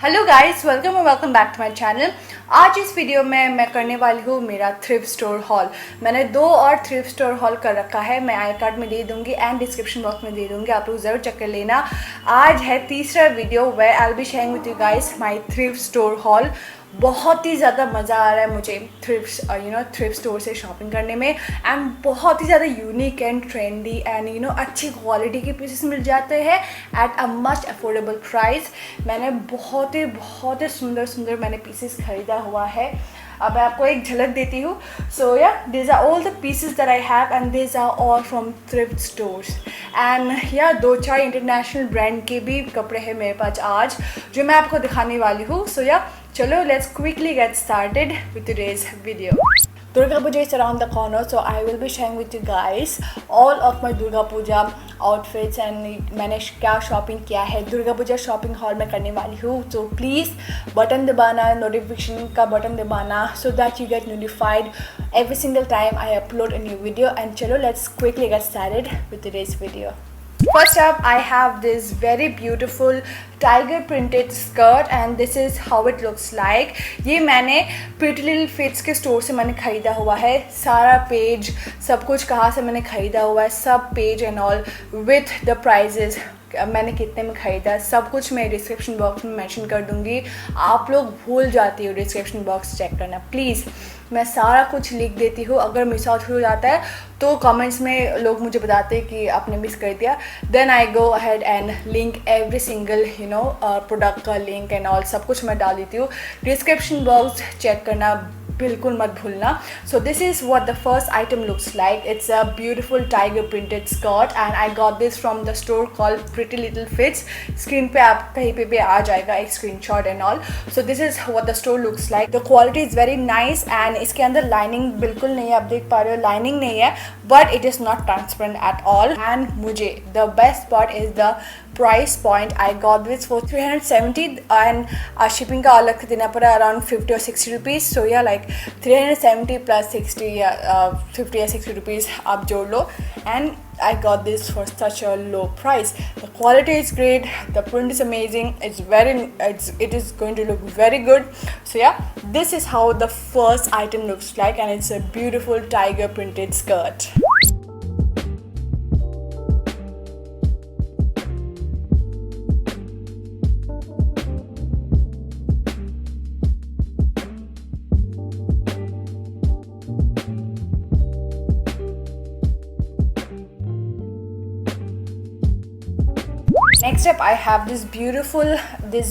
Hello guys, welcome और welcome back to my channel. आज इस वीडियो में मैं करने वाली हूँ मेरा थ्रिफ्ट स्टोर हॉल। मैंने 2 और थ्रिफ्ट स्टोर हॉल कर रखा है, मैं आई कार्ड में दे दूँगी एंड डिस्क्रिप्शन बॉक्स में दे दूँगी, आप लोग ज़रूर चेक कर लेना। आज है तीसरा video way I will be sharing with you guys my thrift store hall. बहुत ही ज़्यादा मज़ा आ रहा है मुझे थ्रिफ्ट स्टोर से शॉपिंग करने में एंड बहुत ही ज़्यादा यूनिक एंड ट्रेंडी एंड अच्छी क्वालिटी के पीसेस मिल जाते हैं at a much affordable price. मैंने बहुत ही सुंदर मैंने पीसेस ख़रीदा हुआ है। अब मैं आपको एक झलक देती हूँ। So yeah this are all the pieces that I have and this are all from thrift stores and yeah 2-4 international brand के भी कपड़े हैं मेरे पास आज जो मैं आपको दिखाने वाली हूँ। सो या चलो let's quickly get started with today's video. Durga Puja is around the corner, so I will be sharing with you guys all of my Durga Puja outfits and मैंने क्या शॉपिंग किया है दुर्गा पूजा शॉपिंग हॉल में करने वाली हूँ। तो please button दबाना, नोटिफिकेशन का बटन दबाना so that you get notified every single time I upload a new video। And चलो let's quickly get started with today's video। First up, I have this very beautiful tiger printed skirt and this is how it looks like। ये मैंने Pretty Little Fits के store से मैंने ख़रीदा हुआ है। सारा पेज सब कुछ कहाँ से मैंने ख़रीदा हुआ है, सब page and all with the prices, मैंने कितने में ख़रीदा, सब कुछ मैं डिस्क्रिप्शन बॉक्स में मेंशन कर दूँगी। आप लोग भूल जाती हो डिस्क्रिप्शन बॉक्स चेक करना प्लीज़, मैं सारा कुछ लिख देती हूँ। अगर मिस आउट हो जाता है तो कमेंट्स में लोग मुझे बताते हैं कि आपने मिस कर दिया, then I go ahead and link every single product का लिंक एंड ऑल सब कुछ मैं डाल देती हूँ। डिस्क्रिप्शन बॉक्स चेक करना बिल्कुल मत भूलना। So this is what the first item looks like. It's a beautiful tiger printed skirt and I got this from the store called pretty little fits. Screen पे आप कहीं पे भी आ जाएगा एक screenshot and all. So this is what the store looks like. The quality is very nice and इसके अंदर lining बिल्कुल नहीं है, आप देख पा रहे हो लाइनिंग नहीं है, but it is not transparent at all. And मुझे the best part is the price point। I got this for 370 and shipping का अलग देना पड़ा around 50 or 60 rupees। So yeah, like 370 plus 60 50 or 60 rupees आप जोड़ लो and I got this for such a low price। The quality is great, the print is amazing, it is going to look very good। So yeah, this is how the first item looks like and it's a beautiful tiger printed skirt। Next up I have this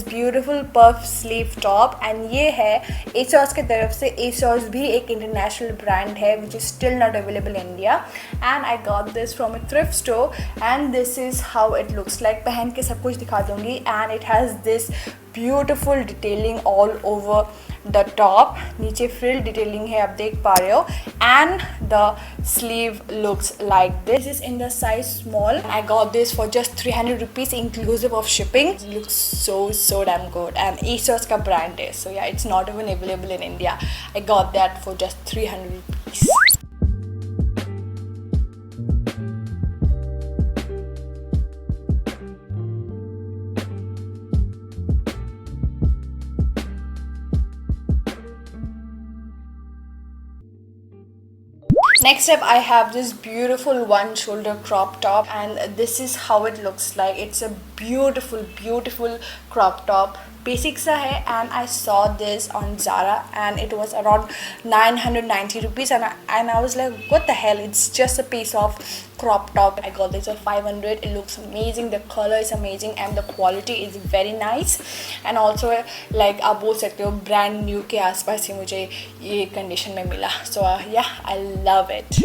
beautiful puff sleeve top and ये है एसॉस की तरफ से। एसॉस भी एक international brand है which is still not available in India and I got this from a thrift store and this is how it looks like. पहन के सब कुछ दिखा दूँगी and it has this beautiful detailing all over the top. नीचे frill detailing है, आप देख पा रहे हो and the sleeve looks like this is in the size small. I got this for just 300 rupees inclusive of shipping। Looks so damn good and ASOS का brand है, so yeah, it's not even available in India। I got that for just 300 rupees। Next up I have this beautiful one shoulder crop top and this is how it looks like। It's a beautiful crop top, basic सा है and I saw this on Zara and it was around 990 rupees and I was like what the hell, it's just a piece of crop top। I got this for 500। It looks amazing, the color is amazing and the quality is very nice and also like आप बोल सकते हो brand new के आसपास ही मुझे ये condition में मिला। So yeah, I love it।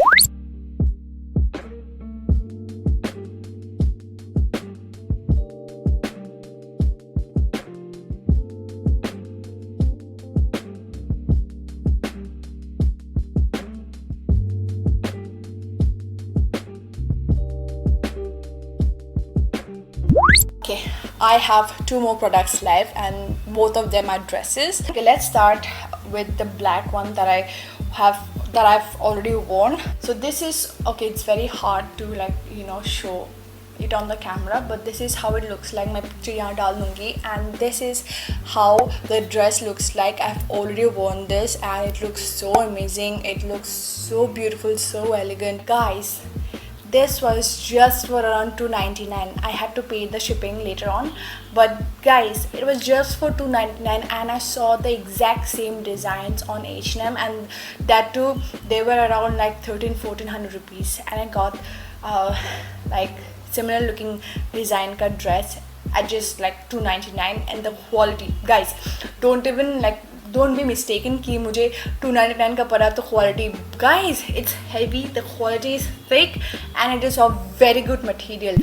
Okay, I have 2 more products left and both of them are dresses। Okay, let's start with the black one that I've already worn। So this is okay, it's very hard to show it on the camera, but this is how it looks like. मैं picture यहाँ डाल दूँगी, and this is how the dress looks like. I've already worn this and it looks so amazing. It looks so beautiful, so elegant. Guys, this was just for around $2.99. I had to pay the shipping later on, but guys, it was just for $2.99, and I saw the exact same designs on H&M, and that too they were around like 1,300-1,400 rupees, and I got like similar looking design ka dress at just like $2.99. And the quality, guys, don't be mistaken कि मुझे $2.99 का पड़ा तो quality, guys, it's heavy, the quality is thick, and it is of very good material.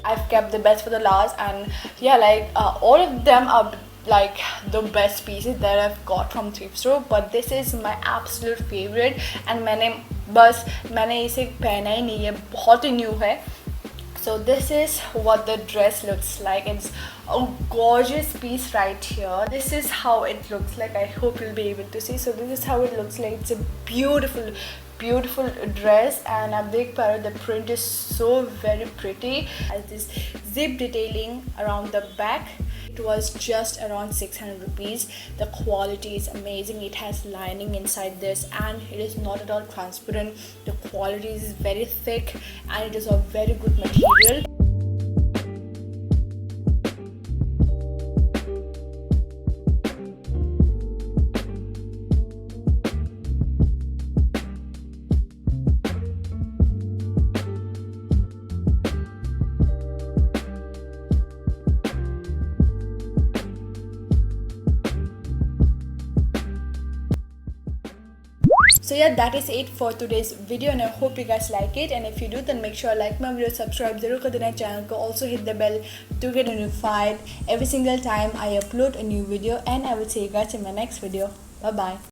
I've kept the best for the last, and yeah, like all of them are like the best pieces that I've got from thrift store, but this is my absolute favorite, and मैंने इसे पहना ही नहीं है, बहुत ही new है. So this is what the dress looks like. It's a gorgeous piece right here. This is how it looks like. I hope you'll be able to see. So this is how it looks like. It's a beautiful dress, and आप देख पा रहे हो, the print is so very pretty. Has this zip detailing around the back. It was just around 600 rupees. The quality is amazing. It has lining inside this, and it is not at all transparent. The quality is very thick, and it is of very good material. So yeah, that is it for today's video, and I hope you guys like it. And if you do, then make sure like my video, subscribe जरूर कर देना channel को, also hit the bell to get notified every single time I upload a new video. And I will see you guys in my next video. Bye bye.